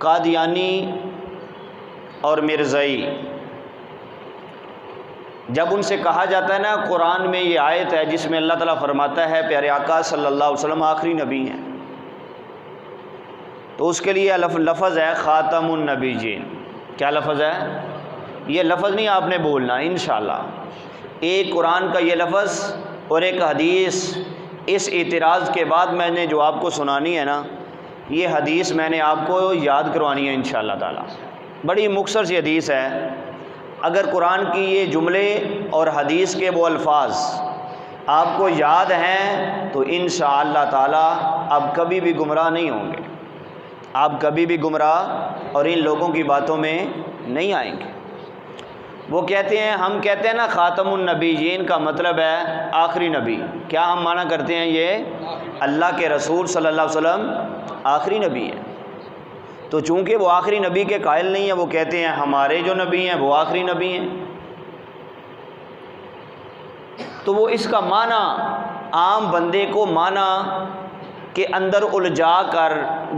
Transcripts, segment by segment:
قادیانی اور مرزائی، جب ان سے کہا جاتا ہے نا قرآن میں یہ آیت ہے جس میں اللہ تعالیٰ فرماتا ہے پیارے آقا صلی اللہ علیہ وسلم آخری نبی ہیں، تو اس کے لیے لفظ ہے خاتم النبیین۔ کیا لفظ ہے؟ یہ لفظ نہیں آپ نے بولنا انشاءاللہ، ایک قرآن کا یہ لفظ اور ایک حدیث، اس اعتراض کے بعد میں نے جو آپ کو سنانی ہے نا، یہ حدیث میں نے آپ کو یاد کروانی ہے انشاءاللہ تعالی۔ بڑی مختصر سی حدیث ہے، اگر قرآن کی یہ جملے اور حدیث کے وہ الفاظ آپ کو یاد ہیں تو انشاءاللہ تعالی آپ کبھی بھی گمراہ نہیں ہوں گے، آپ کبھی بھی گمراہ اور ان لوگوں کی باتوں میں نہیں آئیں گے۔ وہ کہتے ہیں، ہم کہتے ہیں نا خاتم النبیین کا مطلب ہے آخری نبی، کیا ہم مانا کرتے ہیں یہ اللہ کے رسول صلی اللہ علیہ وسلم آخری نبی ہیں؟ تو چونکہ وہ آخری نبی کے قائل نہیں ہیں، وہ کہتے ہیں ہمارے جو نبی ہیں وہ آخری نبی ہیں، تو وہ اس کا معنی عام بندے کو معنی کے اندر الجھا کر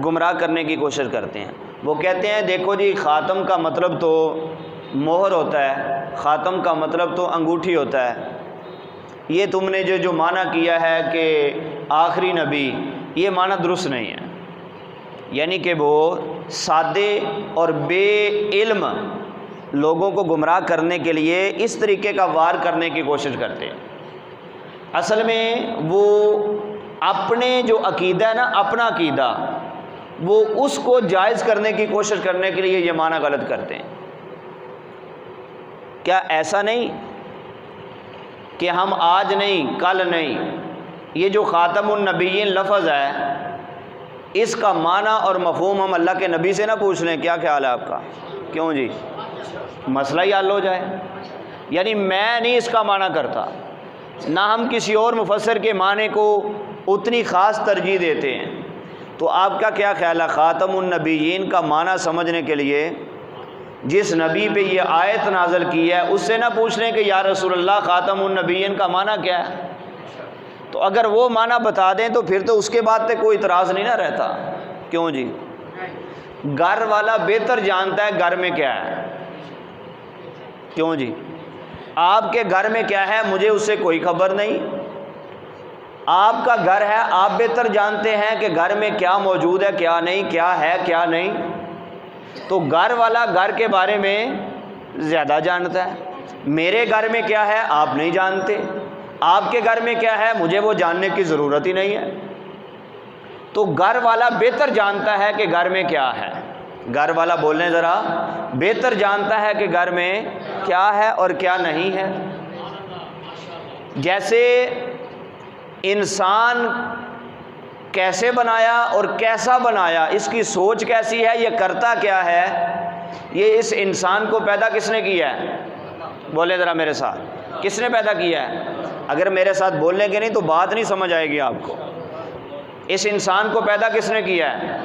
گمراہ کرنے کی کوشش کرتے ہیں۔ وہ کہتے ہیں دیکھو جی، خاتم کا مطلب تو مہر ہوتا ہے، خاتم کا مطلب تو انگوٹھی ہوتا ہے، یہ تم نے جو معنی کیا ہے کہ آخری نبی، یہ معنی درست نہیں ہے، یعنی کہ وہ سادے اور بے علم لوگوں کو گمراہ کرنے کے لیے اس طریقے کا وار کرنے کی کوشش کرتے ہیں۔ اصل میں وہ اپنے جو عقیدہ ہے نا، اپنا عقیدہ، وہ اس کو جائز کرنے کی کوشش کرنے کے لیے یہ معنی غلط کرتے ہیں۔ کیا ایسا نہیں کہ ہم آج نہیں کل نہیں، یہ جو خاتم النبیین لفظ ہے اس کا معنی اور مفہوم ہم اللہ کے نبی سے نہ پوچھ لیں؟ کیا خیال ہے آپ کا؟ کیوں جی؟ مسئلہ ہی حل ہو جائے۔ یعنی میں نہیں اس کا معنی کرتا، نہ ہم کسی اور مفسر کے معنی کو اتنی خاص ترجیح دیتے ہیں، تو آپ کا کیا خیال ہے خاتم النبیین کا معنی سمجھنے کے لیے جس نبی پہ یہ آیت نازل کی ہے اس سے نہ پوچھ لیں کہ یا رسول اللہ خاتم النبیین کا معنی کیا ہے؟ تو اگر وہ معنی بتا دیں تو پھر تو اس کے بعد تک کوئی اعتراض نہیں نہ رہتا۔ کیوں جی؟ گھر والا بہتر جانتا ہے گھر میں کیا ہے۔ کیوں جی؟ آپ کے گھر میں کیا ہے مجھے اس سے کوئی خبر نہیں، آپ کا گھر ہے، آپ بہتر جانتے ہیں کہ گھر میں کیا موجود ہے کیا نہیں، کیا ہے کیا نہیں، تو گھر والا گھر کے بارے میں زیادہ جانتا ہے۔ میرے گھر میں کیا ہے آپ نہیں جانتے، آپ کے گھر میں کیا ہے مجھے وہ جاننے کی ضرورت ہی نہیں ہے۔ تو گھر والا بہتر جانتا ہے کہ گھر میں کیا ہے، گھر والا بولیں ذرا، بہتر جانتا ہے کہ گھر میں کیا ہے اور کیا نہیں ہے۔ جیسے انسان کیسے بنایا اور کیسا بنایا، اس کی سوچ کیسی ہے، یہ کرتا کیا ہے، یہ اس انسان کو پیدا کس نے کیا ہے؟ بولے ذرا میرے ساتھ، کس نے پیدا کیا ہے؟ اگر میرے ساتھ بولنے کے نہیں تو بات نہیں سمجھ آئے گی آپ کو۔ اس انسان کو پیدا کس نے کیا ہے؟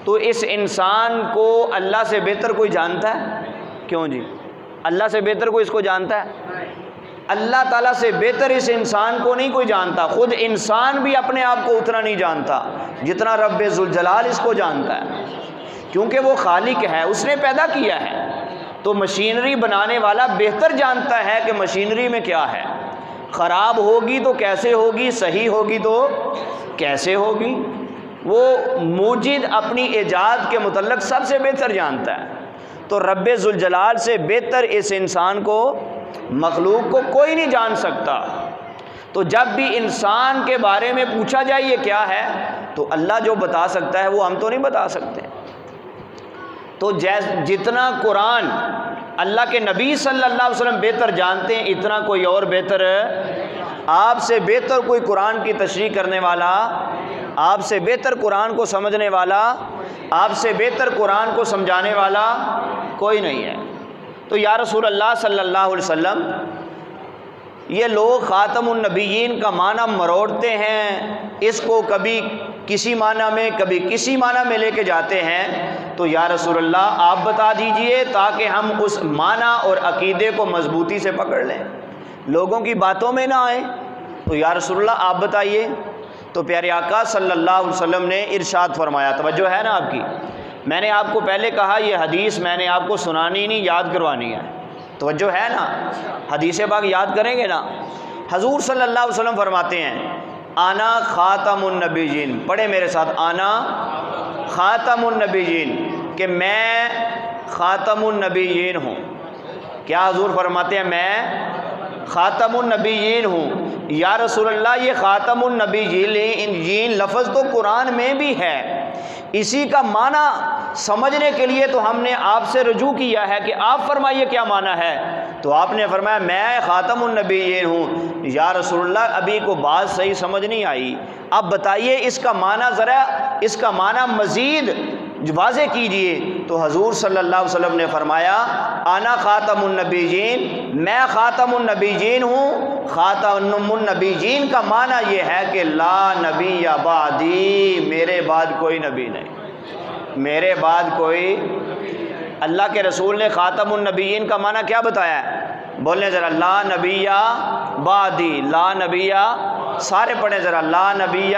تو اس انسان کو اللہ سے بہتر کوئی جانتا ہے؟ کیوں جی؟ اللہ سے بہتر کوئی اس کو جانتا ہے؟ اللہ تعالیٰ سے بہتر اس انسان کو نہیں کوئی جانتا، خود انسان بھی اپنے آپ کو اتنا نہیں جانتا جتنا رب ذوالجلال اس کو جانتا ہے، کیونکہ وہ خالق ہے، اس نے پیدا کیا ہے۔ تو مشینری بنانے والا بہتر جانتا ہے کہ مشینری میں کیا ہے، خراب ہوگی تو کیسے ہوگی، صحیح ہوگی تو کیسے ہوگی۔ وہ موجد اپنی ایجاد کے متعلق سب سے بہتر جانتا ہے، تو رب ذوالجلال سے بہتر اس انسان کو، مخلوق کو کوئی نہیں جان سکتا۔ تو جب بھی انسان کے بارے میں پوچھا جائے یہ کیا ہے تو اللہ جو بتا سکتا ہے وہ ہم تو نہیں بتا سکتے۔ تو جتنا قرآن اللہ کے نبی صلی اللہ علیہ وسلم بہتر جانتے ہیں، اتنا کوئی اور بہتر، آپ سے بہتر کوئی قرآن کی تشریح کرنے والا، آپ سے بہتر قرآن کو سمجھنے والا، آپ سے بہتر قرآن کو سمجھانے والا کوئی نہیں ہے۔ تو یا رسول اللہ صلی اللہ علیہ وسلم، یہ لوگ خاتم النبیین کا معنی مروڑتے ہیں، اس کو کبھی کسی معنی میں کبھی کسی معنی میں لے کے جاتے ہیں، تو یا رسول اللہ آپ بتا دیجئے تاکہ ہم اس معنی اور عقیدے کو مضبوطی سے پکڑ لیں، لوگوں کی باتوں میں نہ آئیں۔ تو یا رسول اللہ آپ بتائیے۔ تو پیارے آقا صلی اللہ علیہ وسلم نے ارشاد فرمایا، توجہ ہے نا آپ کی، میں نے آپ کو پہلے کہا یہ حدیث میں نے آپ کو سنانی نہیں، یاد کروانی ہے، توجہ ہے نا؟ حدیث پاک یاد کریں گے نا؟ حضور صلی اللہ علیہ وسلم فرماتے ہیں آنا خاتم النبیین، پڑھے میرے ساتھ، آنا خاتم النبیین، کہ میں خاتم النبیین ہوں۔ کیا حضور فرماتے ہیں میں خاتم النبیین ہوں؟ یا رسول اللہ یہ خاتم النبیین لفظ تو قرآن میں بھی ہے، اسی کا معنی سمجھنے کے لیے تو ہم نے آپ سے رجوع کیا ہے کہ آپ فرمائیے کیا معنی ہے، تو آپ نے فرمایا میں خاتم النبیین ہوں۔ یا رسول اللہ ابھی کو بات صحیح سمجھ نہیں آئی، اب بتائیے اس کا معنی، ذرا اس کا معنی مزید واضح کیجئے۔ تو حضور صلی اللہ علیہ وسلم نے فرمایا انا خاتم النبیین، میں خاتم النبیین ہوں۔ خاتم النبیین کا معنی یہ ہے کہ لا نبی بعدی، میرے بعد کوئی نبی نہیں، میرے بعد کوئی۔ اللہ کے رسول نے خاتم النبیین کا معنی کیا بتایا ہے؟ بولیں ذرا، لا نبی بعدی، لا نبی، سارے پڑھیں ذرا، لا نبی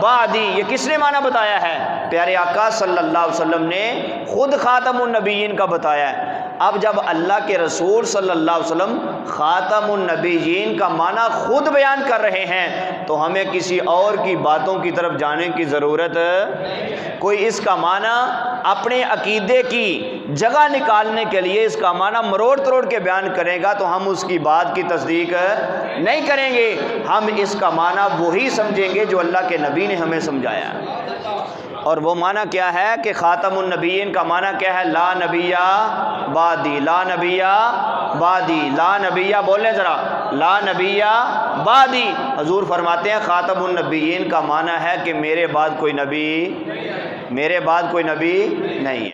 بعدی۔ یہ کس نے معنی بتایا ہے؟ پیارے آقا صلی اللہ علیہ وسلم نے خود خاتم النبیین کا بتایا ہے۔ اب جب اللہ کے رسول صلی اللہ علیہ وسلم خاتم النبیین کا معنی خود بیان کر رہے ہیں تو ہمیں کسی اور کی باتوں کی طرف جانے کی ضرورت۔ کوئی اس کا معنی اپنے عقیدے کی جگہ نکالنے کے لیے اس کا معنی مروڑ تروڑ کے بیان کرے گا تو ہم اس کی بات کی تصدیق نہیں کریں گے، ہم اس کا معنی وہی سمجھیں گے جو اللہ کے نبی نے ہمیں سمجھایا۔ اور وہ معنی کیا ہے کہ خاتم النبیین کا معنی کیا ہے؟ لا نبی بعدی، لا نبی بعدی، لا نبی، بولیں ذرا، لا نبی بعدی۔ حضور فرماتے ہیں خاتم النبیین کا معنی ہے کہ میرے بعد کوئی نبی، میرے بعد کوئی نبی نہیں ہے۔